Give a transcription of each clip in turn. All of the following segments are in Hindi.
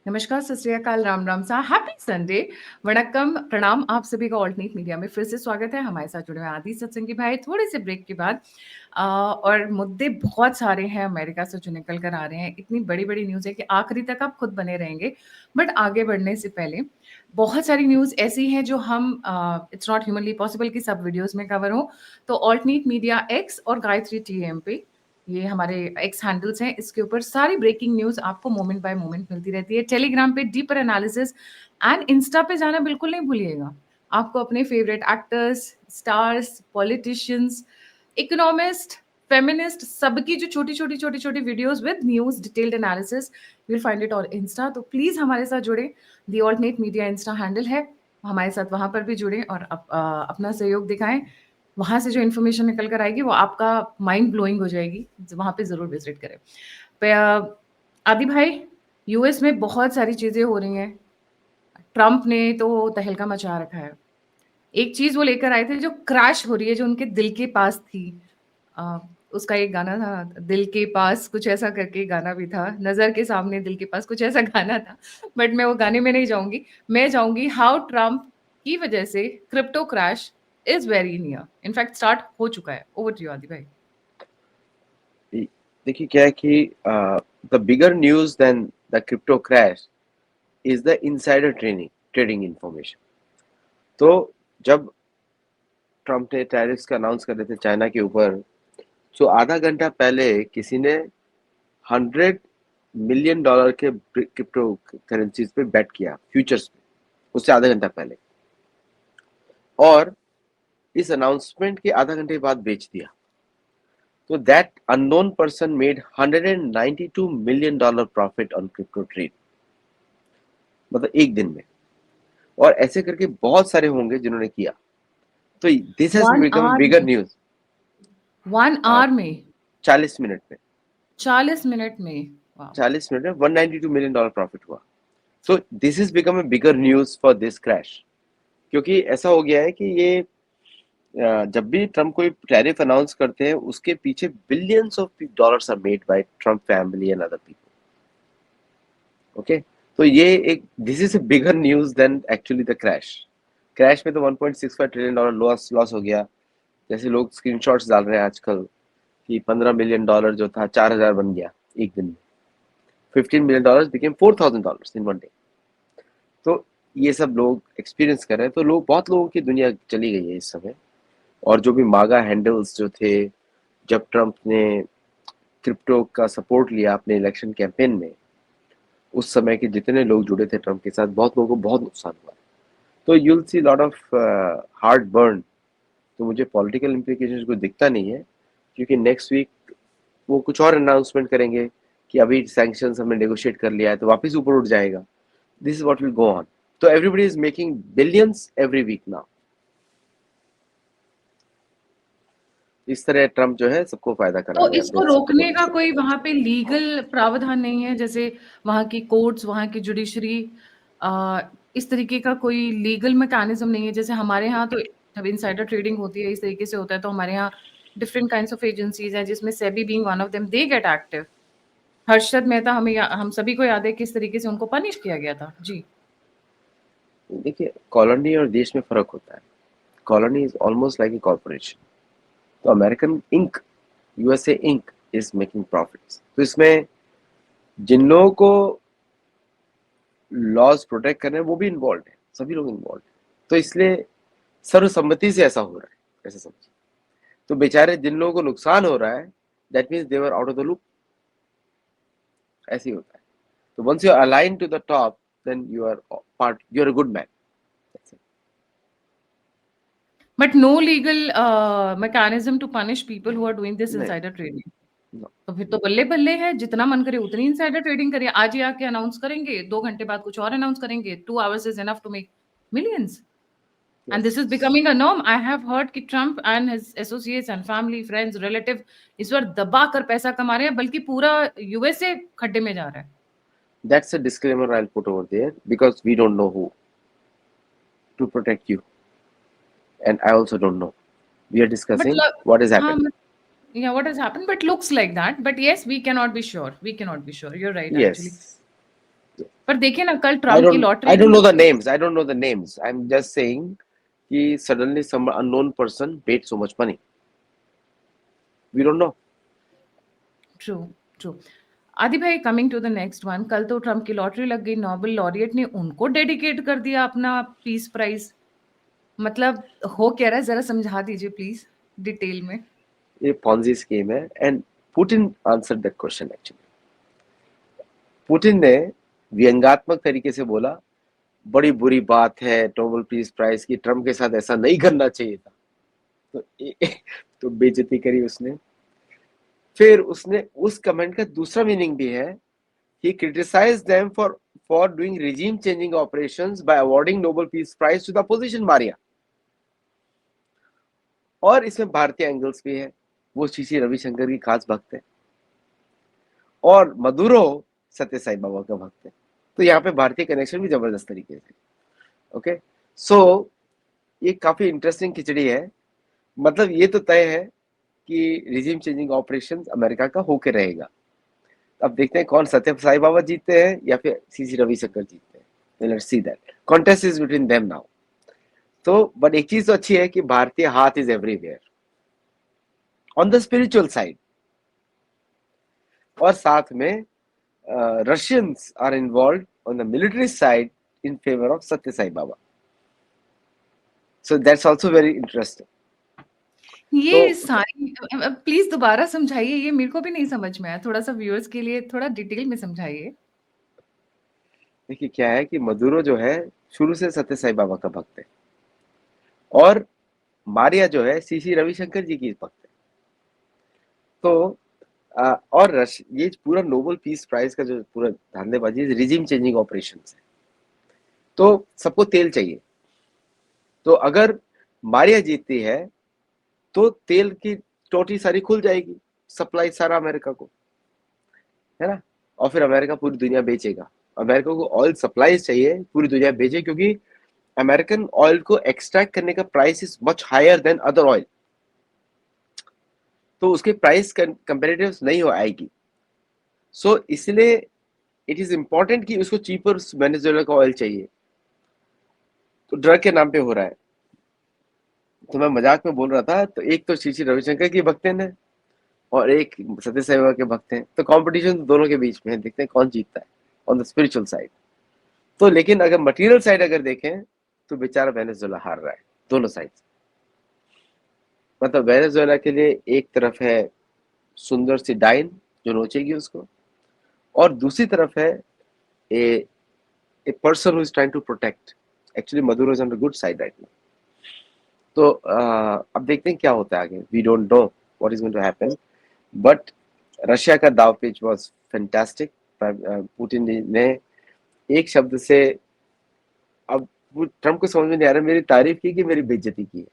नमस्कार, सत श्री अकाल, राम राम सा, हैप्पी संडे, वणक्कम, प्रणाम। आप सभी का ऑल्टरनेट मीडिया में फिर से स्वागत है। हमारे साथ जुड़े हुए आदि सत्संगी भाई थोड़े से ब्रेक के बाद और मुद्दे बहुत सारे हैं अमेरिका से जो निकल कर आ रहे हैं। इतनी बड़ी बड़ी न्यूज़ है कि आखिरी तक आप खुद बने रहेंगे। बट आगे बढ़ने से पहले बहुत सारी न्यूज़ ऐसी हैं जो हम इट्स नॉट ह्यूमनली पॉसिबल कि सब वीडियोज़ में कवर हो। तो ऑल्टरनेट मीडिया एक्स और गायत्री टीएम पे ये हमारे एक्स हैंडल्स हैं, इसके ऊपर सारी ब्रेकिंग न्यूज़ आपको मोमेंट बाय मोमेंट मिलती रहती है। टेलीग्राम पे डीपर एनालिसिस एंड इंस्टा पे जाना बिल्कुल नहीं भूलिएगा। आपको अपने favourite actors, stars, politicians, economist, feminist सबकी जो छोटी-छोटी videos with news detailed analysis you will find it on Insta. तो प्लीज़ हमारे साथ जुड़ें। The alternate media Insta handle है। हमारे साथ वहाँ पर भी जुड़ें और अपना सहयोग दिखाएँ। वहाँ से जो इन्फॉर्मेशन निकल कर आएगी वो आपका माइंड ब्लोइंग हो जाएगी। वहाँ पे ज़रूर विज़िट करें। आदि भाई, यूएस में बहुत सारी चीज़ें हो रही हैं। ट्रम्प ने तो तहलका मचा रखा है। एक चीज़ वो लेकर आए थे जो क्रैश हो रही है, जो उनके दिल के पास थी। अ, उसका एक गाना था, दिल के पास कुछ ऐसा करके गाना भी था, नज़र के सामने दिल के पास कुछ ऐसा गाना था। बट मैं वो गाने में नहीं जाऊँगी। मैं जाऊँगी हाउ ट्रम्प की वजह से crypto crash is very near. In fact start हो चुका है। ओवर टू यू आदि भाई। देखिए क्या है कि the bigger news than the crypto crash is the insider trading information. तो जब ट्रम्प ने टैरिफ्स का अनाउंस कर रहे थे चाइना के ऊपर, तो आधा घंटा पहले किसी ने $100 मिलियन के क्रिप्टो करेंसीज पे बेट किया, फ्यूचर्स पे, उससे आधा घंटा पहले, और इस अनाउंसमेंट के आधा घंटे बाद बेच दिया। तो that unknown person made $192 million profit on crypto trade, मतलब एक दिन में। और ऐसे करके बहुत सारे होंगे जिन्होंने किया। तो दिस हैज 1 बिकम आवर बिगर में न्यूज। 1 आवर में 40 मिनट में 40 मिनट में। वाह! 40 मिनट में $192 मिलियन प्रॉफिट हुआ। सो this is become a bigger news for this crash, क्योंकि ऐसा हो गया है कि ये जब भी ट्रम्प कोई टैरिफ अनाउंस करते हैं, उसके पीछे billions of dollars are made by Trump family and other people. Okay, तो ये एक this is a bigger news than actually the crash. Crash में तो $1.65 ट्रिलियन लॉस लॉस हो गया। जैसे लोग स्क्रीनशॉट्स डाल रहे हैं आजकल कि $15 मिलियन जो था 4,000 बन गया एक दिन में। $15 million became $4,000 in one day. तो ये सब लोग एक्सपीरियंस कर रहे हैं। तो लोग, बहुत लोगों की दुनिया चली गई है इस समय। और जो भी मागा हैंडल्स जो थे, जब ट्रम्प ने क्रिप्टो का सपोर्ट लिया अपने इलेक्शन कैंपेन में, उस समय के जितने लोग जुड़े थे ट्रम्प के साथ, बहुत लोगों को बहुत नुकसान हुआ। तो you'll see lot of hard burn. तो मुझे पॉलिटिकल इम्प्लीकेशन को दिखता नहीं है, क्योंकि नेक्स्ट वीक वो कुछ और अनाउंसमेंट करेंगे कि अभी सैंक्शंस हमने नेगोशिएट कर लिया है, तो वापस ऊपर उठ जाएगा। This is what will go on. तो everybody is making billions every week now. इस तरह ट्रम्प जो है सबको फायदा करा तो रहे हैं अपने इसको रोकने सपोर्टर्स का को। कोई वहाँ पे लीगल प्रावधान नहीं है? जैसे वहाँ की कोर्ट्स, वहाँ की जुडिशरी इस तरीके का कोई लीगल मैकेनिज़्म नहीं है? जैसे हमारे यहाँ तो जब इनसाइडर ट्रेडिंग होती है, इस तरीके से होता है, तो हमारे यहाँ डिफरेंट काइंड्स ऑफ एजेंसीज़ हैं, जिसमें SEBI being one of them, they get active. Harshad Mehta, हम सभी को याद है किस तरीके से उनको पनिश किया गया था। जी। देखिए, कॉलोनी और देश में फर्क होता है। Colony is almost like a corporation. तो American Inc, USA Inc is making profits. तो इसमें जिन लोगों को लॉज प्रोटेक्ट कर रहे हैं वो भी इन्वॉल्व है, सभी लोग इन्वॉल्व है। तो इसलिए सर्वसम्मति से ऐसा हो रहा है, ऐसा समझिए। तो बेचारे जिन लोगों को नुकसान हो रहा है, that means they were out of the loop. ऐसे ही होता है। तो once you are align to the top, then you are part, you are a good man. But no legal mechanism to punish people who are doing this नहीं, इनसाइडर ट्रेडिंग। no. तो फिर तो बल्ले-बल्ले है, जितना मन करे उतनी इनसाइडर ट्रेडिंग करिए। आज ही आके अनाउंस करेंगे, 2 घंटे बाद कुछ और अनाउंस करेंगे। 2 hours is enough to make millions. And this is Yes. becoming a norm. I have heard कि Trump and his associates and family, friends, relative इस बार दबा कर पैसा कमा रहे हैं, बल्कि पूरा यूएसए खड्डे में जा रहा है। That's a disclaimer I'll put over there, because we don't know who to protect you, and I also don't know. We are But discussing what has हाँ, happened. yeah, what has happened? But looks like that. But yes, we cannot be sure. We cannot be sure. You're right, actually. Yes. पर देखिए ना, कल I ट्रम्प की don't लॉटरी I don't भी। know the names. I don't know the names. I'm just saying कि suddenly some unknown person paid so much money. We don't know. True, true. Aadi भाई, coming to the next one, कल तो ट्रम्प की लॉटरी लग गई, नोबेल लॉरिएट ने उनको डेडिकेट कर दिया अपना पीस प्राइज। मतलब हो क्या रहा है, जरा समझा दीजिए प्लीज डिटेल में। ये Ponzi scheme है and Putin answered that question actually. Putin ने व्यंग्यात्मक तरीके से बोला, बड़ी बुरी बात है नोबेल पीस प्राइज की, ट्रम्प के साथ ऐसा नहीं करना चाहिए था। तो तो बेइज्जती करी उसने। फिर उसने उस कमेंट का दूसरा मीनिंग भी है, he criticized them for doing regime changing operations by awarding Nobel Peace Prize to the opposition Maria। और इसमें भारतीय एंगल्स भी है, वो सीसी रविशंकर की खास भक्त है और मदुरो सत्य साई बाबा का भक्त है। तो यहाँ पे भारतीय कनेक्शन भी जबरदस्त तरीके से। ओके, सो ये काफी इंटरेस्टिंग खिचड़ी है। मतलब ये तो तय है कि रिजीम चेंजिंग ऑपरेशन अमेरिका का होके रहेगा। अब देखते हैं कौन सत्य साई बाबा जीतते हैं या फिर सीसी रविशंकर जीतते हैं। Let's see that contest is between them now. तो बट एक चीज तो अच्छी है कि भारतीय हाथ is everywhere on the spiritual side, और साथ में Russians are involve on the military side in favour of Satya Sai Baba. So that's also very interesting. तो ये सारी प्लीज दोबारा समझाइए, ये मेरे को भी नहीं समझ में आया, थोड़ा सा व्यूअर्स के लिए थोड़ा डिटेल में समझाइए। देखिए क्या है कि मदुरो जो है शुरू से सत्य साई बाबा का भक्त है और मारिया जो है सीसी रविशंकर जी की भक्त है। तो और ये पूरा नोबेल पीस प्राइज का जो पूरा धांधेबाजी रिजीम चेंजिंग ऑपरेशन है, तो सबको तेल चाहिए। तो अगर मारिया जीतती है तो तेल की टोटी सारी खुल जाएगी, सप्लाई सारा अमेरिका को, है ना। और फिर अमेरिका पूरी दुनिया बेचेगा। अमेरिका को ऑयल सप्लाईज चाहिए, पूरी दुनिया बेचे, क्योंकि अमेरिकन ऑयल को एक्सट्रैक्ट करने का price is much higher than other oil. तो उसके प्राइस कंपेरेटिव नहीं हो आएगी। सो इसलिए इट इज इंपॉर्टेंट कि उसको चीपर वेनेजुएला का ऑयल चाहिए। तो ड्रग के नाम पे हो रहा है। तो मैं मजाक में बोल रहा था, तो एक तो श्री रविशंकर की भक्त हैं और एक सत्य साई बाबा के भक्त हैं। तो कंपटीशन तो दोनों के बीच में है, देखते हैं कौन जीतता है ऑन द स्पिरिचुअल साइड। तो लेकिन अगर मटेरियल साइड अगर देखें तो बेचारा वेनेजुएला हार रहा है दोनों साइड। मतलब वेनेजुएला के लिए एक तरफ है सुंदर सी डाइन जो नोचेगी उसको, और दूसरी तरफ है ए a person who is trying to protect. Actually, Maduro is on the good side right now. तो अब देखते हैं क्या होता है आगे। We don't know what is going to happen. But Russia का दाव पेच was fantastic. पुतिन ने एक शब्द से, अब ट्रम्प को समझ में नहीं आ रहा, मेरी तारीफ की कि मेरी बेइज्जती की है,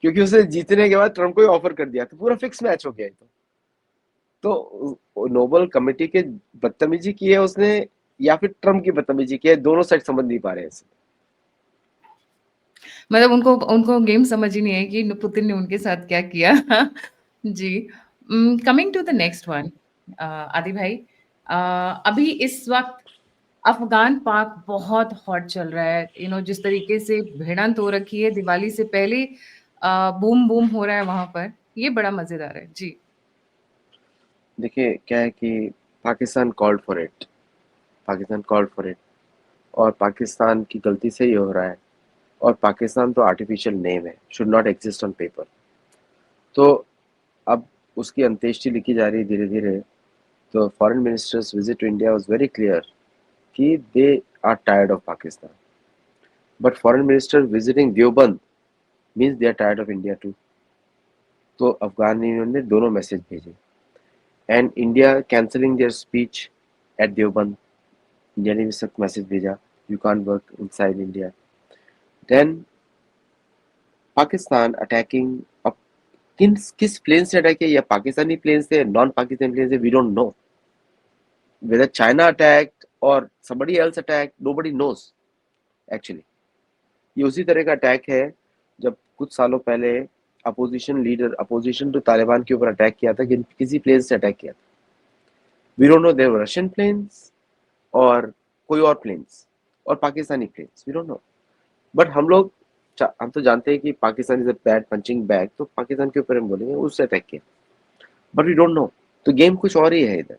क्योंकि उसने जीतने के बाद ट्रम्प को ही ऑफर कर दिया, तो पूरा फिक्स मैच हो गया। तो नोबल कमेटी के बदतमीजी की है उसने या फिर ट्रम्प की बदतमीजी की है, दोनों साइड समझ नहीं पा रहे हैं। मतलब उनको उनको गेम समझ ही नहीं है कि पुतिन ने उनके साथ क्या किया। जी। Coming to the next one, Adi भाई, अभी इस वक्त अफगान पाक बहुत हॉट चल रहा है। जिस तरीके से भिड़ंत हो रखी है दिवाली से पहले, बूम बूम हो रहा है वहां पर, ये बड़ा मजेदार है जी। देखिए क्या है कि Pakistan called for it, Pakistan called for it, और पाकिस्तान की गलती से ही हो रहा है। और पाकिस्तान तो आर्टिफिशियल नेम है, should not exist on paper. तो अब उसकी अंत्येष्टि लिखी जा रही है धीरे धीरे। तो foreign ministers visit to India was very clear कि they are tired of Pakistan, but foreign minister visiting Deoband means they are tired of India too. तो अफगान यूनियन ने दोनों मैसेज भेजे, and India cancelling their speech at Deoband. India ने भी सख्त मैसेज भेजा, you can't work inside India. Then Pakistan attacking, अब किस प्लेन से अटैक किया, या पाकिस्तानी प्लेन से, नॉन पाकिस्तानी प्लेन से, we don't know. Whether China attacked और somebody else attacked, nobody knows actually। ये उसी तरह का अटैक है जब कुछ सालों पहले opposition leader, opposition to Taliban के ऊपर अटैक किया था, किसी प्लेन से अटैक किया था। We don't know there Russian planes और कोई और प्लेन्स और Pakistani planes, we don't know. But हम तो जानते हैं कि Pakistan is a bad punching bag, तो पाकिस्तान के ऊपर हम बोलेंगे उससे अटैक किया, बट वी डोंट नो। तो गेम कुछ और ही है इधर,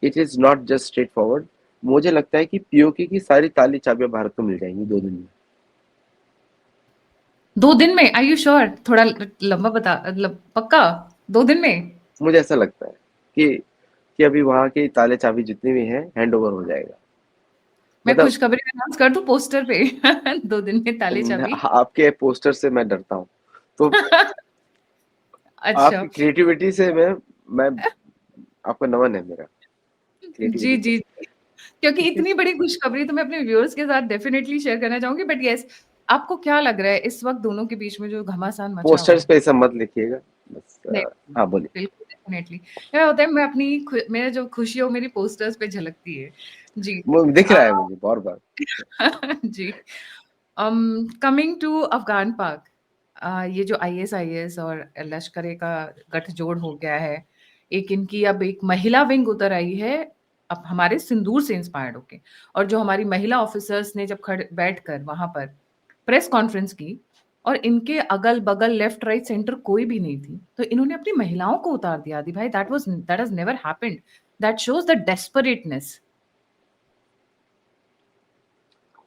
it is not just straight forward. मुझे लगता है कि पीओके की सारी ताली चाबियां भारत को मिल जाएंगी 2 दिन में। 2 दिन में? Are you sure? थोड़ा लंबा बता, मतलब पक्का 2 दिन में? मुझे ऐसा लगता है कि अभी वहां की ताले चाबी जितनी भी हैं हैंड ओवर हो जाएगा। मैं मतलब खुशखबरी अनाउंस कर दूं पोस्टर पे? 2 दिन में ताले चाबी। आपके पोस्टर से मैं डरता हूँ, तो अच्छा। आपकी क्रिएटिविटी से मैं आपको नमन है मेरा, जी, क्रिएटिविटी पे। जी, जी। क्योंकि इतनी बड़ी खुशखबरी तो मैं अपने व्यूअर्स के साथ डेफिनिटली शेयर करना चाहूँगी, बट येस, आपको क्या लग रहा है इस वक़्त दोनों के बीच में जो घमासान मचा हुआ पोस्टर्स है? पे ऐसा मत लिखिएगा बस। नहीं, हाँ बोलिए। बिल्कुल डेफिनिटली। क्या होता है, मैं अपनी मेरा जो खुशी है वो मेरी पोस्टर्स पे झलकती है। जी। वो दिख अ, रहा है मुझे बहुत बार। जी। कमिंग टू अफ़गान पाक, ये जो आईएस और लश्कर-ए का गठजोड़ हो गया है, एक इनकी अब एक महिला विंग उतर आई है, अब हमारे सिंदूर से इंस्पायर्ड होके, और जो हमारी महिला ऑफिसर्स ने जब बैठकर वहाँ पर प्रेस कॉन्फ्रेंस की, और इनके अगल-बगल लेफ्ट, राइट, सेंटर कोई भी नहीं थी, तो इन्होंने अपनी महिलाओं को उतार दिया। आदि भाई, that has never happened. That shows the डेस्परेटनेस।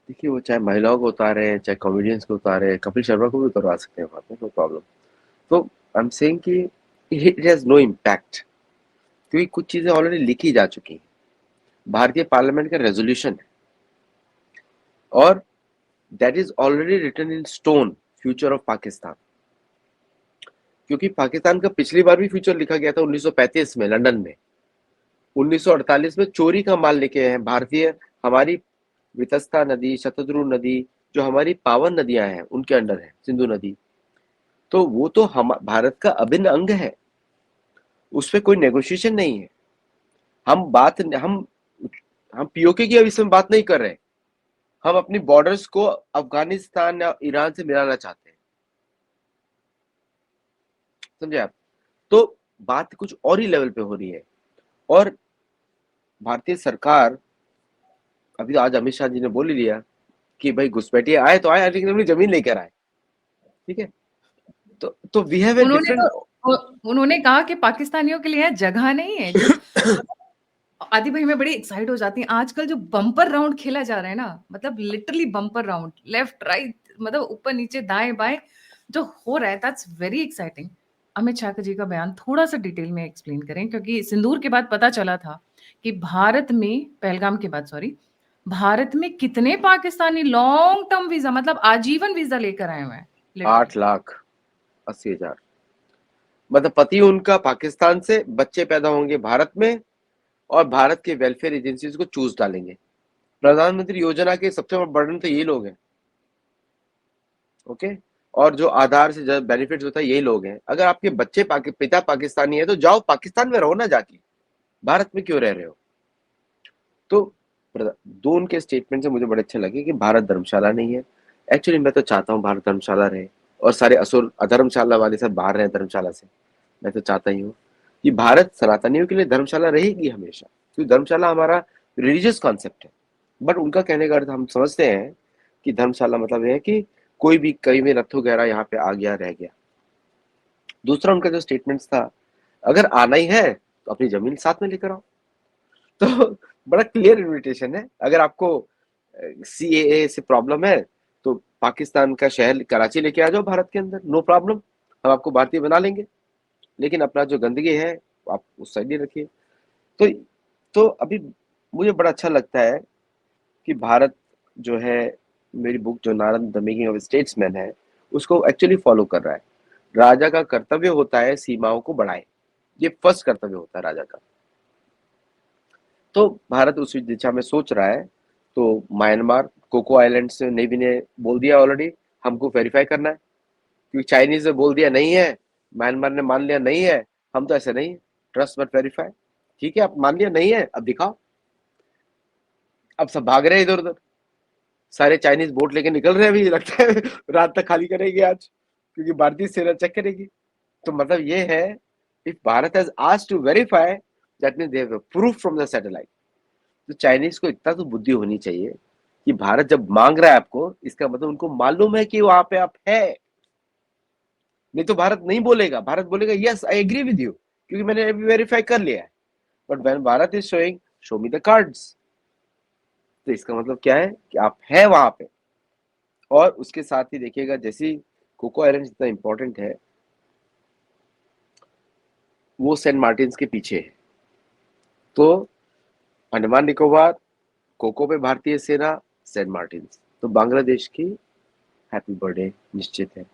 देखिए वो चाहे महिलाओं को उतारे हैं, चाहे कॉमेडियंस को उतारे हैं, कपिल शर्मा को भी उतरवा सकते हैं वहाँ पे, नो प्रॉब्लम। तो आई एम सेइंग कि इट हैज़ नो इम्पैक्ट, क्योंकि कुछ चीज़ें ऑलरेडी लिखी जा चुकी हैं। भारतीय पार्लियामेंट का रेज़ोल्यूशन है और that is already written in stone future of Pakistan. क्योंकि पाकिस्तान का पिछली बार भी फ्यूचर लिखा गया था 1935 में लंदन में। 1948 में चोरी का माल लेके आए हैं भारतीय, हमारी वितस्ता नदी, शतद्रु नदी, जो हमारी पावन नदियां हैं उनके अंडर है, सिंधु नदी। तो वो तो हम भारत का अभिन्न अंग है, उस पे कोई नेगोशिएशन नहीं है। हम बात हम पीओके की अब इसमें बात नहीं कर रहे, हम अपनी बॉर्डर्स को अफगानिस्तान या ईरान से मिलाना चाहते हैं, समझे आप? तो बात कुछ और ही लेवल पे हो रही है। और भारतीय सरकार, अभी आज अमित शाह जी ने बोल ही लिया कि भाई घुसपैठिए आए तो आए, लेकिन अपनी जमीन लेकर आए, ठीक है? तो वी हैव ए उन्होंने डिफरेंट। तो उन्होंने कहा कि पाकिस्तानियों के लिए यहाँ जगह नहीं है। जो आदि भाई, मैं बड़ी एक्साइट हो जाती हूँ। आजकल जो बम्पर राउंड खेला जा रहा है ना, मतलब literally bumper round, left, right, मतलब ऊपर-नीचे, दाएँ-बाएँ जो हो रहा है, that's very exciting. Amit Shah ji का बयान थोड़ा-सा डिटेल में एक्सप्लेन करें, क्योंकि सिंदूर के बाद पता चला था कि भारत में, पहलगाम के बाद सॉरी, भारत में कितने पाकिस्तानी लॉन्ग टर्म वीज़ा, मतलब आजीवन वीज़ा लेकर आए हुए हैं, लिटरली। 8,80,000, मतलब पति उनका पाकिस्तान से, बच्चे पैदा होंगे भारत में और भारत के वेलफेयर एजेंसीज को चूस डालेंगे। प्रधानमंत्री योजना के सबसे बड़ा बर्डन तो यही लोग हैं, ओके? और जो आधार से जो बेनिफिट्स होता है यही लोग हैं। अगर आपके बच्चे पिता पाकिस्तानी है तो जाओ पाकिस्तान में रहो ना जाके, भारत में क्यों रह रहे हो? तो दो उनके स्टेटमेंट से मुझे बड़े अच्छे लगे कि भारत धर्मशाला नहीं है। एक्चुअली मैं तो चाहता हूँ भारत धर्मशाला रहे और सारे असुर अधर्मशाला वाले सब बाहर रहे धर्मशाला से। मैं तो चाहता ही हूँ कि भारत सनातनियों के लिए धर्मशाला रहेगी हमेशा, क्योंकि धर्मशाला हमारा रिलीजियस कॉन्सेप्ट है। बट उनका कहने का अर्थ हम समझते हैं कि धर्मशाला मतलब है कि कोई भी कहीं में रत्थू गहरा यहाँ पे आ गया रह गया। दूसरा उनका जो स्टेटमेंट था, अगर आना ही है तो अपनी जमीन साथ में लेकर आओ। तो बड़ा क्लियर इन्विटेशन है। अगर आपको सीएए से प्रॉब्लम है तो पाकिस्तान का शहर कराची लेके आ जाओ भारत के अंदर, नो प्रॉब्लम, हम आपको भारतीय बना लेंगे, लेकिन अपना जो गंदगी है आप उस साइड ही रखिए। तो अभी मुझे बड़ा अच्छा लगता है कि भारत जो है, मेरी बुक जो Narad the making of statesman है, उसको एक्चुअली फॉलो कर रहा है। राजा का कर्तव्य होता है सीमाओं को बढ़ाए, ये फर्स्ट कर्तव्य होता है राजा का। तो भारत उस दिशा में सोच रहा है। तो म्यांमार कोको आइलैंड से नेवी ने बोल दिया ऑलरेडी हमको वेरीफाई करना है, क्योंकि चाइनीज ने बोल दिया नहीं है, म्यांमार ने मान लिया नहीं है। हम तो ऐसे नहीं, ट्रस्ट बट वेरीफाई। ठीक है, आप मान लिया नहीं है, अब दिखाओ। अब सब भाग रहे हैं इधर उधर, सारे चाइनीज बोट लेके निकल रहे हैं अभी, लगता है रात तक खाली करेगी आज, क्योंकि भारतीय सेना चेक करेगी। तो मतलब ये है, if Bharat has asked to verify, that means they have proof from the satellite. तो चाइनीज को इतना तो बुद्धि होनी चाहिए कि भारत जब मांग रहा है आपको, इसका मतलब उनको मालूम है कि वहां पे आप है। नहीं तो भारत नहीं बोलेगा, भारत बोलेगा yes I agree with you, क्योंकि मैंने अभी वेरीफाई कर लिया है। But when Bharat is showing show me the cards, तो इसका मतलब क्या है कि आप है वहां पे। और उसके साथ ही देखिएगा, जैसे कोको आइलैंड इतना इंपॉर्टेंट है, वो सेंट मार्टिन के पीछे है। तो अंडमान निकोबार, कोको पे भारतीय सेना, सेंट मार्टिन, तो बांग्लादेश की हैप्पी बर्थडे निश्चित है।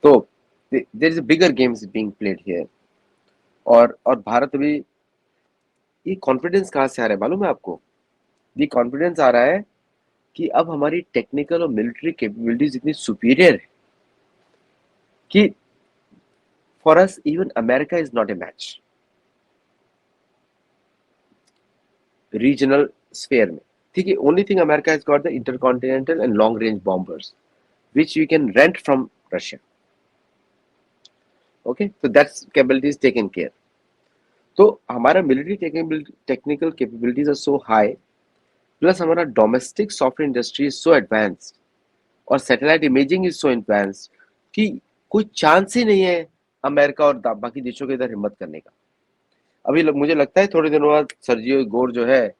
तो there is a bigger games being played here. और भारत अभी, ये कॉन्फिडेंस कहाँ से आ रहा है मालूम है आपको? ये कॉन्फिडेंस आ रहा है कि अब हमारी टेक्निकल और मिलिट्री कैपेबिलिटीज इतनी सुपीरियर है कि for us even America is not a match regional sphere में। ठीक है, only thing America has got the intercontinental and long range bombers which you can rent from Russia. Okay, so that's capability is taken care. तो हमारा military technical capabilities are so high, plus हमारा domestic software industry is so advanced, और satellite imaging is so advanced कि कोई चांस ही नहीं है अमेरिका और बाकी देशों के इधर हिम्मत करने का। अभी मुझे लगता है थोड़े दिनों बाद सर्जियो गोर जो है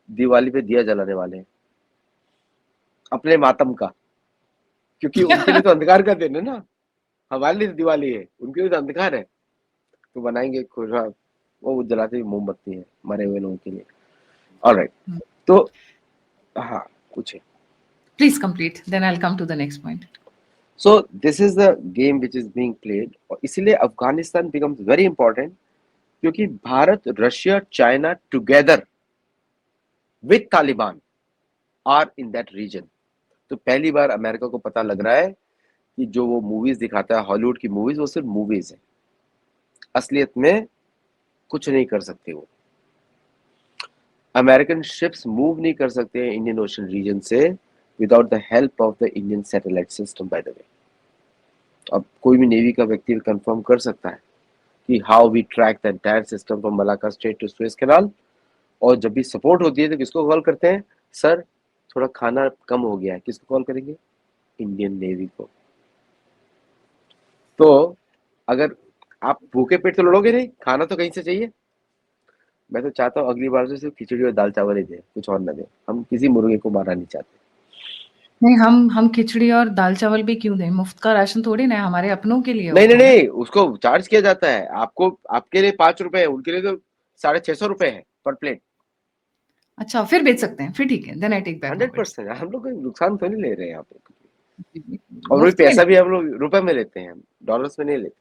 दिवाली पे दिया जलाने वाले हैं अपने मातम का, क्योंकि उनके लिए तो अंधकार का दिन है ना, हमारे लिए तो दिवाली है, उनके लिए तो अंधकार है। तो बनाएंगे खुशहाल, वो जलाते हुए मोमबत्ती है मरे हुए लोगों के लिए। ऑलराइट, तो हाँ कुछ है। Please complete, then I'll come to the next point. So this is the game which is being played, और इसीलिए अफगानिस्तान बिकम्स वेरी इंपॉर्टेंट, क्योंकि Bharat, Russia, China together with Taliban are in that region. तो पहली बार अमेरिका को पता लग रहा है कि जो वो मूवीज दिखाता है हॉलीवुड की मूवीज, वो सिर्फ मूवीज है, असलियत में कुछ नहीं कर सकते वो। अमेरिकन शिप्स मूव नहीं कर सकते हैं इंडियन ओशन रीजन से without the help of the Indian satellite system by the way. अब कोई भी नेवी का व्यक्ति कंफर्म कर सकता है कि how we track the entire system from Malacca strait to Suez canal. और जब भी सपोर्ट होती है तो किसको कॉल करते हैं? सर थोड़ा खाना कम हो गया है, किसको कॉल करेंगे? इंडियन नेवी को। तो अगर आप भूखे पेट तो लड़ोगे नहीं, खाना तो कहीं से चाहिए। मैं तो चाहता हूँ अगली बार से सिर्फ खिचड़ी और दाल चावल ही दे, कुछ और ना दे, हम किसी मुर्गे को मारना नहीं चाहते। नहीं, हम खिचड़ी और दाल चावल भी क्यों दें? मुफ्त का राशन थोड़ी ना है, हमारे अपनों के लिए नहीं होता नहीं है ना। नहीं, उसको चार्ज किया जाता है। आपको, आपके लिए 5 रुपए है, उनके लिए तो 650 रुपए है पर प्लेट। अच्छा, फिर बेच सकते हैं, फिर ठीक है, then I take back my hundred words. Percent हम लोग कोई नुकसान तो नहीं ले रहे हैं यहाँ पे। और वही मुफ्त में पैसा नहीं। भी हम लोग रुपए में लेते हैं, डॉलर्स में नहीं लेते।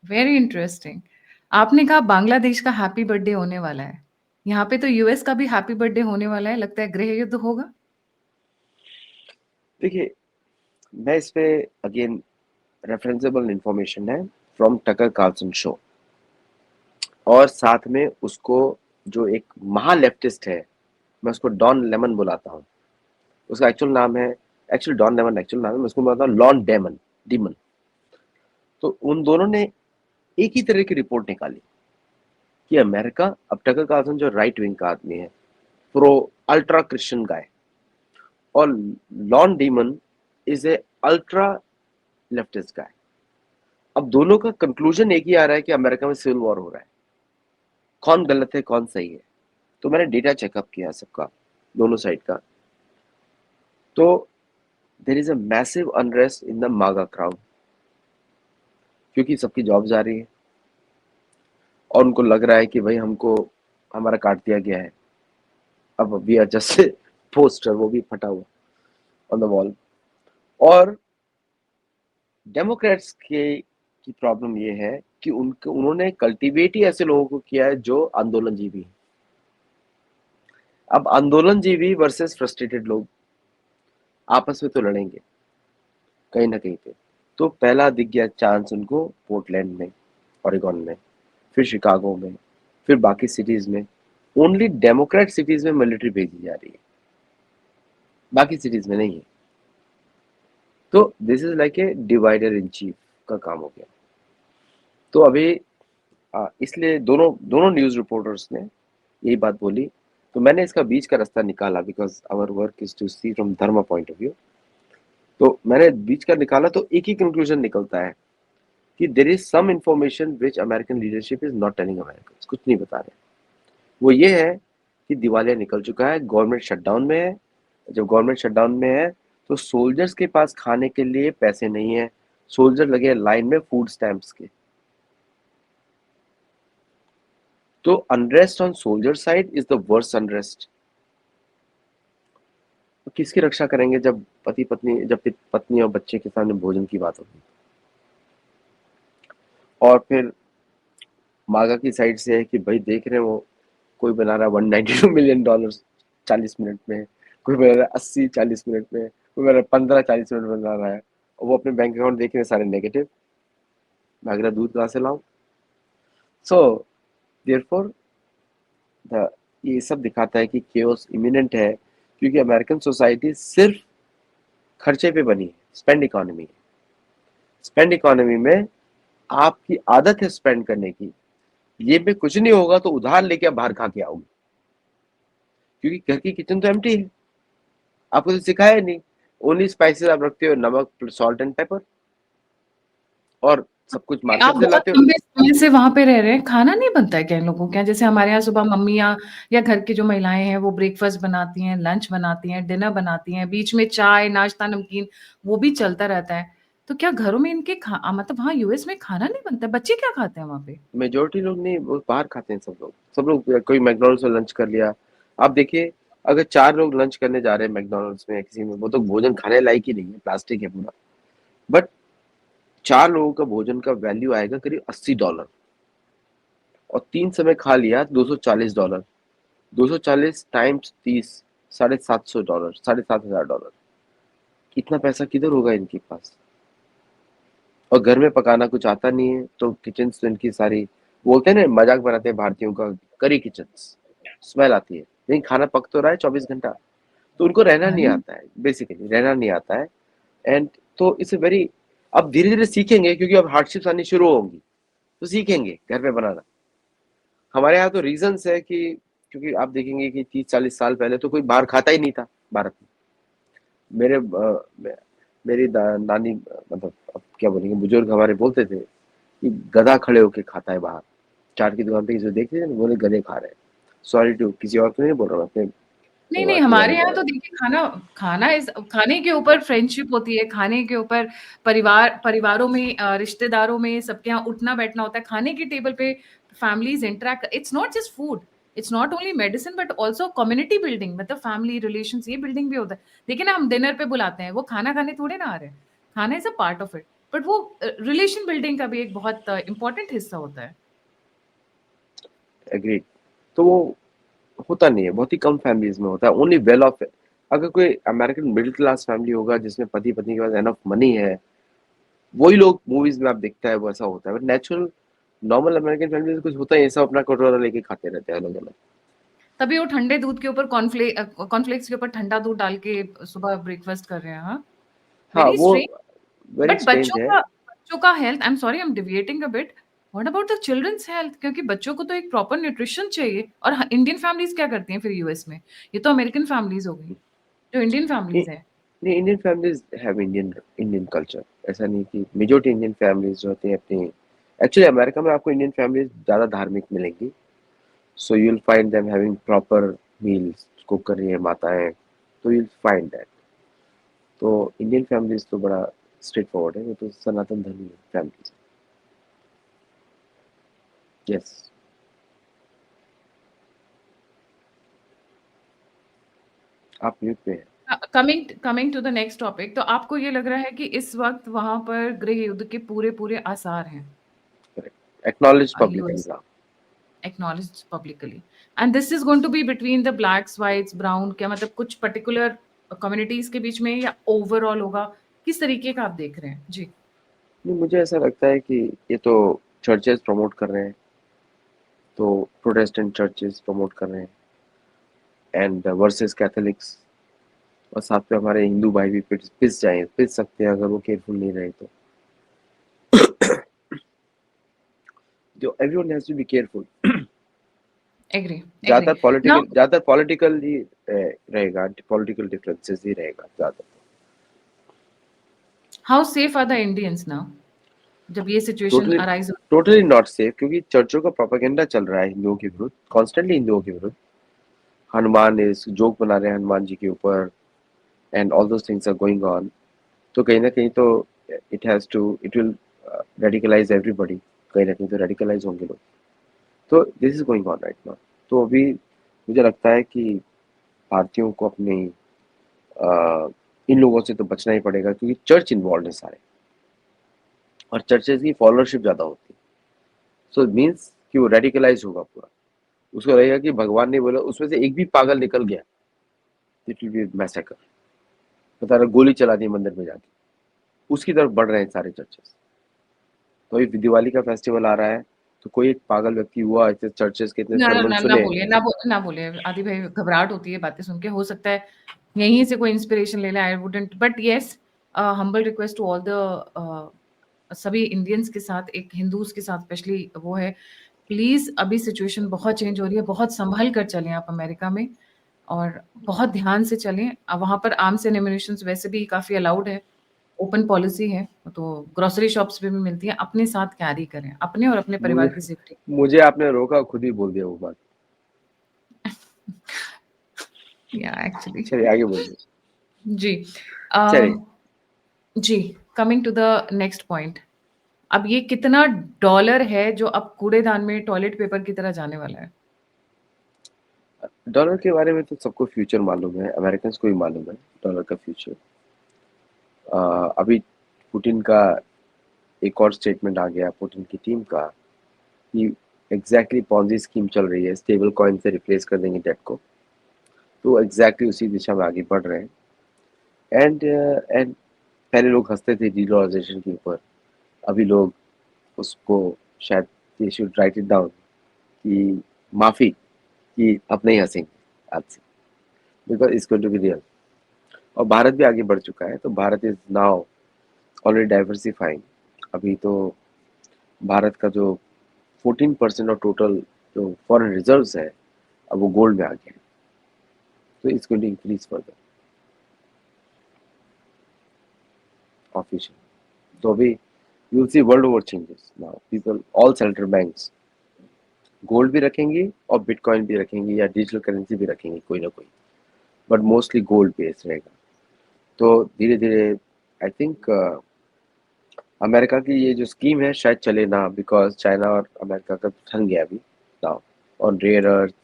Very interesting. आपने कहा बांग्लादेश का हैप्पी बर्थडे होने वाला है, यहाँ पे तो यूएस का भी हैप्पी बर्थडे होने वाला है, लगता है गृह युद्ध होगा। देखिए, मैं इस पे अगेन रेफरेंसेबल इंफॉर्मेशन है फ्रॉम टकर कार्लसन शो, और साथ में उसको जो एक महा लेफ्टिस्ट है, मैं उसको डॉन लेमन बुलाता हूँ। उसका एक्चुअल नाम है, एक्चुअल डॉन लेमन एक्चुअल नाम है, मैं उसको बुलाता हूँ लॉन डेमन डीमन। तो उन दोनों ने एक ही तरह की रिपोर्ट निकाली कि अमेरिका, अब टकर कार्लसन जो राइट विंग का आदमी है, प्रो अल्ट्रा क्रिश्चियन गाय, और लॉन डीमन is a ultra leftist guy. अब दोनों का कंक्लूजन एक ही आ रहा है कि अमेरिका में सिविल वॉर हो रहा है। कौन गलत है कौन सही है? तो मैंने डेटा चेकअप किया सबका, दोनों साइड का। तो there is a massive unrest in the मागा क्राउड, क्योंकि सबकी जॉब जा रही है और उनको लग रहा है कि भाई हमको हमारा काट दिया गया है। अब वी आर जस्ट पोस्टर, वो भी फटा हुआ ऑन द वॉल। और डेमोक्रेट्स के की प्रॉब्लम ये है कि उन्होंने कल्टीवेट ही ऐसे लोगों को किया है जो आंदोलनजीवी हैं। अब आंदोलनजीवी वर्सेस फ्रस्ट्रेटेड लोग आपस में तो लड़ेंगे कहीं ना कहीं पे। तो पहला दिख गया चांस उनको पोर्टलैंड में, ओरेगन में, फिर शिकागो में, फिर बाकी सिटीज में। ओनली डेमोक्रेट सिटीज में मिलिट्री भेजी जा रही है, बाकी सिटीज में नहीं है। तो this is like a divider in chief का काम हो गया। तो अभी इसलिए दोनों दोनों न्यूज़ रिपोर्टर्स ने यही बात बोली। तो मैंने इसका बीच का रास्ता निकाला, because our work is to see from dharma point of view. तो मैंने बीच का निकाला तो एक ही कंक्लूजन निकलता है कि there is some information which American leadership is not telling Americans, कुछ नहीं बता रहे। वो ये है कि दिवालिया निकल चुका है, गवर्नमेंट शटडाउन में है। जब गवर्नमेंट शटडाउन में है तो सोल्जर्स के पास खाने के लिए पैसे नहीं है। सोल्जर लगे हैं लाइन में फूड स्टैम्प्स के। तो unrest on soldier side is the worst unrest. तो किसकी रक्षा करेंगे जब पत्नी और बच्चे के सामने भोजन की बात होगी। और फिर मागा की साइड से है कि भाई देख रहे हैं वो कोई बना रहा है $192 मिलियन 40 मिनट में, कोई बना रहा है 80 40 मिनट में, कोई बना रहा है 15 40 मिनट में बना रहा है, और वो अपने बैंक अकाउंट देख रहे हैं सारे नेगेटिव। मैं अगला दूध कहाँ से लाऊं? सो देयरफॉर द ये सब दिखाता है कि केओस इमिनेंट है, क्योंकि अमेरिकन सोसाइटी सिर्फ खर्चे पे बनी है। स्पेंड इकोनॉमी है। स्पेंड इकोनॉमी में आपकी आदत है स्पेंड करने की। ये में कुछ नहीं होगा तो उधार लेके आप बाहर खा के आओगे, क्योंकि घर की किचन तो एम्प्टी है। आपको तो सिखाया नहीं। ओनली स्पाइसेस आप रखते हो, नमक, सॉल्ट एंड पेपर, और सब कुछ आप मार्केट से बहुत लाते हो। लंबे समय से वहाँ पे रह रहे हैं, खाना नहीं बनता है क्या इन लोगों के यहाँ? जैसे हमारे यहाँ सुबह मम्मियाँ या घर की जो महिलाएँ हैं, वो ब्रेकफ़ास्ट बनाती हैं, लंच बनाती हैं, डिनर बनाती हैं, बीच में चाय, नाश्ता, नमकीन, वो भी चलता रहता है। तो क्या घरों में इनके मतलब वहाँ यूएस में खाना नहीं बनता है? बच्चे क्या खाते हैं वहाँ पे? मेजोरिटी लोग नहीं, वो बाहर खाते हैं। सब लोग कोई मैकडॉनल्ड्स में लंच कर लिया। आप देखिए, अगर 4 लोग लंच करने जा रहे हैं मैकडॉनल्ड्स में या किसी में, वो तो भोजन खाने लायक ही नहीं है, प्लास्टिक है पूरा। बट 4 लोगों का भोजन का वैल्यू आएगा करीब $80, और 3 समय खा लिया $240। 240 टाइम्स 30, $750, $7,500। इतना पैसा किधर होगा इनके पास? और घर में पकाना कुछ आता नहीं है, तो किचन तो इनकी सारी, बोलते हैं ना, मजाक बनाते हैं भारतीयों का, करी किचन, स्मेल आती है। लेकिन खाना पक तो रहा है 24 घंटा। तो उनको रहना नहीं अरे! आता है, बेसिकली रहना नहीं आता है। एंड तो इट्स वेरी, अब धीरे धीरे सीखेंगे, क्योंकि अब हार्डशिप्स आनी शुरू होंगी, तो सीखेंगे घर पे बनाना। हमारे यहाँ तो रीजंस है कि, क्योंकि आप देखेंगे कि 30 40 साल पहले तो कोई बाहर खाता ही नहीं था भारत में। मेरे मेरी नानी, मतलब अब क्या बोलेंगे, बुजुर्ग हमारे बोलते थे कि गधा खड़े होके खाता है बाहर। चाट की दुकान पे जो देखते थे ना, बोले गधे खा रहे हैं। सॉरी टू, किसी और को नहीं बोल रहा हूँ, अपने नहीं, नहीं, परिवार हमारे को बोल यहाँ रहा तो हूँ। देखिए खाना खाना इस खाने के ऊपर फ्रेंडशिप होती है, खाने के ऊपर परिवारों में रिश्तेदारों में सबके यहाँ उठना-बैठना होता है, खाने की टेबल पे families interact it's not just food, it's not only medicine but also community building मतलब फैमिली रिलेशंस ये बिल्डिंग भी होता है। देखिए ना हम डिनर पे बुलाते हैं, वो खाना खाने थोड़े ना आ रहे हैं, खाना is a part of it but वो रिलेशन बिल्डिंग का भी एक बहुत इम्पोर्टेंट हिस्सा होता है। एग्रीड। तो वो होता नहीं है, बहुत ही कम फैमिलीज में होता है, ओनली वेल ऑफ। अगर कोई अमेरिकन मिडिल क्लास फैमिली होगा जिसमें पति पत्नी के पास एनफ मनी है, वही लोग मूवीज में आप देखता है वो ऐसा होता है। But natural normal American family कुछ होता है, ये सब अपना कटोरा लेके खाते रहते हैं अलग अलग। तभी वो ठंडे दूध के ऊपर कॉर्नफ्लेक्स के ऊपर ठंडा दूध डाल के सुबह ब्रेकफास्ट कर रहे हैं, हाँ? हाँ, वेरी वो स्ट्रेंज वेरी बट स्ट्रेंज है। बच्चों का health I am sorry I am deviating a bit what about the children's health क्योंकि बच्चों को तो एक प्रॉपर न्यूट्रिशन चाहिए और इंडियन फैमिलीज क्या करती हैं फिर यूएस में ये तो अमेरिकन फैमिलीज हो गई जो इंडियन नहीं, फैमिलीज हैं नहीं, Indian families have Indian Indian culture. ऐसा नहीं कि मेजोरिटी इंडियन फैमिलीज जो होती हैं अपनी, एक्चुअली अमेरिका में आपको इंडियन फैमिलीज ज़्यादा धार्मिक मिलेंगी। So you will find them having proper meals, cook कर रही है माताएं, तो यू विल फाइंड दैट। तो इंडियन फैमिलीज तो बड़ा स्ट्रेट फॉरवर्ड है, वो तो सनातन धर्मी फैमिलीज। यस। आप म्यूट पे हैं। Coming coming to the next topic तो आपको ये लग रहा है कि इस वक्त वहां पर गृह युद्ध के पूरे पूरे आसार हैं करेक्ट, एक्नॉलेज पब्लिकली यूएस ना। acknowledged publicly and this is going to be between the blacks whites brown क्या मतलब कुछ particular communities के बीच में या overall होगा किस तरीके का आप देख रहे हैं जी नहीं, मुझे ऐसा लगता है कि ये तो चर्चेस प्रमोट कर रहे हैं, तो प्रोटेस्टेंट चर्चेस प्रमोट कर रहे हैं, एंड वर्सेस कैथोलिक्स। और साथ में हमारे हिंदू भाई भी पिस सकते हैं अगर वो केयरफुल नहीं रहे तो। everyone has to be careful. Agree agree now ज्यादातर पॉलिटिकल ही रहेगा, पॉलिटिकल डिफरेंसेस ही रहेगा ज्यादा। How safe are the Indians now जब ये सिचुएशन टोटली अराइज हो? टोटली नॉट सेफ, क्योंकि चर्चों का प्रोपेगेंडा चल रहा है हिंदुओं के विरुद्ध, कॉन्स्टेंटली हिंदुओं के विरुद्ध। हनुमान इस जोक बना रहे हैं हनुमान जी के ऊपर, and all those things are going on. तो कहीं ना कहीं तो इट विल रेडिकलाइज एवरीबॉडी, कहीं ना कहीं तो रेडिकलाइज होंगे लोग। तो this is going on right now. तो अभी मुझे लगता है कि भारतीयों को अपने इन लोगों से तो बचना ही पड़ेगा, क्योंकि चर्च इन्वॉल्व है सारे, और चर्चेज की फॉलोअरशिप ज्यादा होती है। सो इट मीन्स कि वो रेडिकलाइज होगा पूरा, उसको लगेगा कि भगवान ने बोला, उसमें से एक भी पागल निकल गया, इट विल बी मैसेकर। बता रहा, गोली चला दी मंदिर में जाके, उसकी तरफ बढ़ रहे हैं सारे चर्चेस। तो अभी दिवाली का फेस्टिवल आ रहा है, तो कोई एक पागल व्यक्ति हुआ, इतने चर्चेस के इतने ना सरमन ना ना सुने। बोलिए, ना बोलिए आदि भाई, घबराहट होती है बातें सुन के। हो सकता है यहीं से कोई इंस्पिरेशन ले ले, I wouldn't, but yes, humble request to all the सभी इंडियंस के साथ, एक हिंदूज के साथ स्पेशली वो है, प्लीज अभी सिचुएशन बहुत चेंज हो रही है, बहुत संभल कर चलें आप अमेरिका में, और बहुत ध्यान से चलें। वहां पर आर्म्स एंड एम्यूनिशन वैसे भी काफी अलाउड है, ओपन पॉलिसी है, तो ग्रोसरी शॉप्स पे भी मिलती है, अपने साथ कैरी करें, अपने और अपने परिवार मुझे की सेफ्टी। मुझे आपने रोका, खुद ही बोल दिया वो बात। या एक्चुअली चलिए आगे बोलिए। जी। चलिए, जी, coming to the next point. अब ये कितना डॉलर है जो अब कूड़ेदान में टॉयलेट पेपर की तरह जाने वाला है? डॉलर के बारे में तो सबको फ्यूचर मालूम है, अमेरिकन को भी मालूम है डॉलर का फ्यूचर। अभी पुतिन का एक और स्टेटमेंट आ गया, पुतिन की टीम का, कि एग्जैक्टली पॉन्जी स्कीम चल रही है, स्टेबल कॉइन से रिप्लेस कर देंगे डेट को। तो एग्जैक्टली उसी दिशा में आगे बढ़ रहे हैं। एंड पहले लोग हंसते थे डीडॉलराइजेशन के ऊपर, अभी लोग उसको शायद they should write it down कि माफी, कि अब नहीं हंसेंगे आज से, because it's going to be real. और भारत भी आगे बढ़ चुका है, तो Bharat is now already diversifying. अभी तो भारत का जो 14% ऑफ टोटल जो फॉरेन रिजर्व्स है, अब वो गोल्ड में आ गया है। तो it's going to increase further official. तो अभी you will see world over changes now, people all central banks gold भी रखेंगे और बिटकॉइन भी रखेंगे, या डिजिटल करेंसी भी रखेंगे कोई ना कोई, बट मोस्टली गोल्ड बेस्ड रहेगा। तो धीरे धीरे आई थिंक अमेरिका की ये जो स्कीम है शायद चले ना, बिकॉज चाइना और अमेरिका का ठन गया अभी now, on rare earth,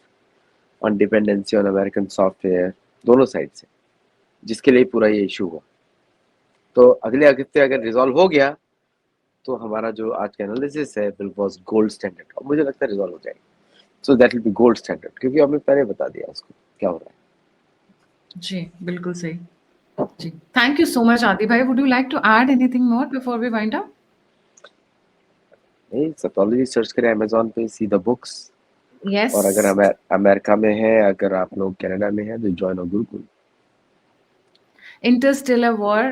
on dependency on American software, दोनों साइड से, जिसके लिए पूरा ये इशू हुआ। तो अगले हफ्ते अगर रिजॉल्व हो गया, तो हमारा जो आज का एनालिसिस है बिल वॉज गोल्ड स्टैंडर्ड, और मुझे लगता है रिजॉल्व हो जाएगी। So that will be gold standard, क्योंकि हमने पहले बता दिया उसको क्या हो रहा है। जी, बिल्कुल सही। जी, thank you so much Aadi भाई। Would you like to add anything more before we wind up? नहीं, सतोलॉजी सर्च करें अमेजोन पे, सी द बुक्स। यस। और अगर अमेरिका में है, अगर आप लोग कनाडा में हैं, तो जॉइन और गुरुकुल। इंटरस्टेलर वॉर,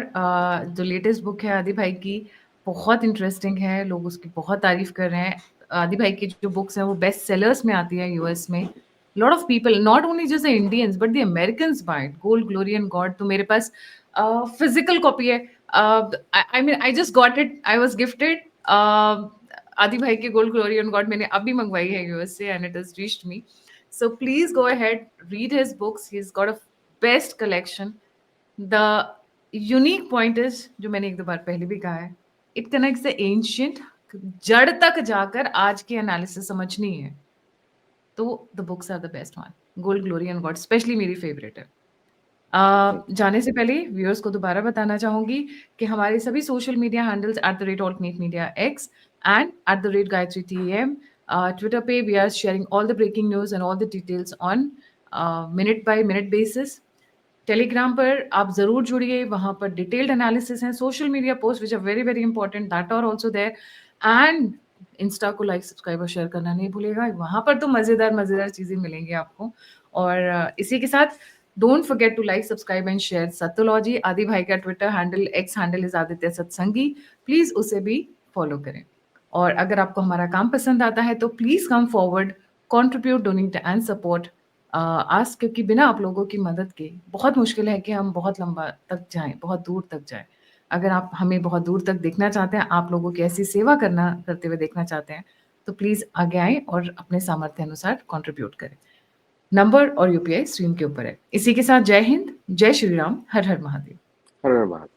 जो लेटेस्ट बुक है आदि भाई की, बहुत इंटरेस्टिंग है, लोग उसकी बहुत तारीफ कर रहे हैं। आदि भाई की जो बुक्स हैं वो बेस्ट सेलर्स में आती है यूएस में। Lot of people, not only just the Indians but the Americans buy it. Gold glory and god तो मेरे पास फिजिकल कॉपी है। I mean I just got it, I was gifted. Aadi भाई की गोल्ड ग्लोरी एंड गॉड मैंने अभी मंगवाई है यूएस से, and it has reached me. So please go ahead, read his books, he has got a best collection. The unique point is, जो मैंने एक दो बार पहले भी कहा है, इट कनेक्ट्स द एंशियंट, जड़ तक जाकर आज की एनालिसिस समझनी है तो the books are the best one. Gold glory and god specially मेरी फेवरेट है। जाने से पहले व्यूअर्स को दोबारा बताना चाहूंगी कि हमारे सभी social media handles @altneatmedia x and @Gayatri TEM। Twitter पे we are sharing all the breaking news and all the details on minute by minute basis. Telegram पर आप जरूर जुड़िए, वहां पर डिटेल्ड एनालिसिस हैं, social media post which are very very important, that are also there. And Insta को लाइक सब्सक्राइब और शेयर करना नहीं भूलिएगा, वहां पर तो मजेदार मजेदार चीजें मिलेंगी आपको। और इसी के साथ don't forget to like subscribe and share Satyology. Adi भाई का Twitter handle, X handle is Aditya Satsangi, please उसे भी फॉलो करें। और अगर आपको हमारा काम पसंद आता है तो please come forward, contribute, donate and support us, क्योंकि बिना आप लोगों की मदद के बहुत मुश्किल है कि हम बहुत लंबा तक जाएँ, बहुत दूर तक जाएँ। अगर आप हमें बहुत दूर तक देखना चाहते हैं, आप लोगों की ऐसी सेवा करते हुए देखना चाहते हैं, तो प्लीज़ आगे आएँ और अपने सामर्थ्य अनुसार कंट्रीब्यूट करें। नंबर और यूपीआई स्क्रीन के ऊपर है। इसी के साथ जय हिंद, जय श्री राम, हर हर महादेव। हर हर महादेव।